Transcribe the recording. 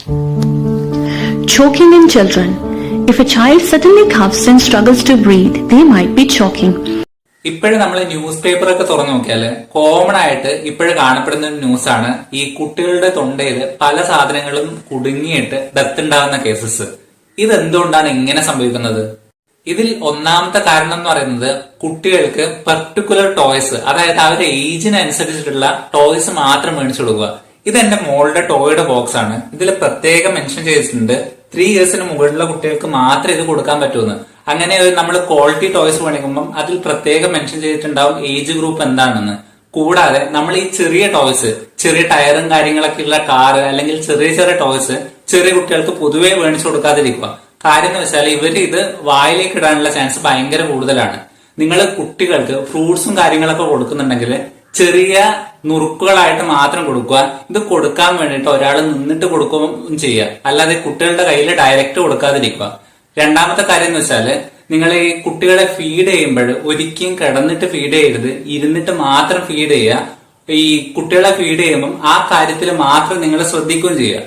Choking in children. If a child suddenly coughs and struggles to breathe, they might be choking. ഇപ്പോഴും നമ്മൾ news paper ഒക്കെ തുറന്നു നോക്കിയാല് common ആയിട്ട് ഇപ്പോഴും കാണപ്പെടുന്ന ഒരു ന്യൂസാണ് ഈ കുട്ടികളുടെ തൊണ്ടയിൽ പല സാധനങ്ങളും കുടുങ്ങിയിട്ട് ഡെത്ത് ഉണ്ടാകുന്ന കേസസ്. ഇതെന്തുകൊണ്ടാണ് ഇങ്ങനെ സംഭവിക്കുന്നത്? ഇതിൽ ഒന്നാമത്തെ കാരണം എന്ന് പറയുന്നത് കുട്ടികൾക്ക് പർട്ടിക്കുലർ ടോയ്സ്, അതായത് അവരുടെ ഏജിനനുസരിച്ചിട്ടുള്ള ടോയ്സ് മാത്രം മേടിച്ചു കൊടുക്കുക. ഇത് എന്റെ മോളുടെ ടോയുടെ ബോക്സ് ആണ്. ഇതിൽ പ്രത്യേകം മെൻഷൻ ചെയ്തിട്ടുണ്ട് 3 ഇയേഴ്സിന് മുകളിലുള്ള കുട്ടികൾക്ക് മാത്രമേ ഇത് കൊടുക്കാൻ പറ്റൂന്ന്. അങ്ങനെ നമ്മൾ ക്വാളിറ്റി ടോയ്സ് മേടിക്കുമ്പോൾ അതിൽ പ്രത്യേകം മെൻഷൻ ചെയ്തിട്ടുണ്ടാവും ഏജ് ഗ്രൂപ്പ് എന്താണെന്ന്. കൂടാതെ നമ്മൾ ഈ ചെറിയ ടോയ്സ്, ചെറിയ ടയറും കാര്യങ്ങളൊക്കെ ഉള്ള കാറ് അല്ലെങ്കിൽ ചെറിയ ചെറിയ ടോയ്സ് ചെറിയ കുട്ടികൾക്ക് പൊതുവെ മേടിച്ചു കൊടുക്കാതിരിക്കുക. കാര്യം എന്ന് വെച്ചാൽ ഇവര് ഇത് വായിലേക്ക് ഇടാനുള്ള ചാൻസ് ഭയങ്കര കൂടുതലാണ്. നിങ്ങൾ കുട്ടികൾക്ക് ഫ്രൂട്ട്സും കാര്യങ്ങളൊക്കെ കൊടുക്കുന്നുണ്ടെങ്കിൽ ചെറിയ നുറുക്കുകളായിട്ട് മാത്രം കൊടുക്കുക. ഇത് കൊടുക്കാൻ വേണ്ടിയിട്ട് ഒരാൾ നിന്നിട്ട് കൊടുക്കുകയും ചെയ്യുക, അല്ലാതെ കുട്ടികളുടെ കയ്യിൽ ഡയറക്റ്റ് കൊടുക്കാതിരിക്കുക. രണ്ടാമത്തെ കാര്യം എന്ന് വെച്ചാല് നിങ്ങൾ ഈ കുട്ടികളെ ഫീഡ് ചെയ്യുമ്പോൾ ഒരിക്കലും കിടന്നിട്ട് ഫീഡ് ചെയ്യരുത്, ഇരുന്നിട്ട് മാത്രം ഫീഡ് ചെയ്യുക. ഈ കുട്ടികളെ ഫീഡ് ചെയ്യുമ്പോൾ ആ കാര്യത്തിൽ മാത്രം നിങ്ങൾ ശ്രദ്ധിക്കുകയും ചെയ്യുക.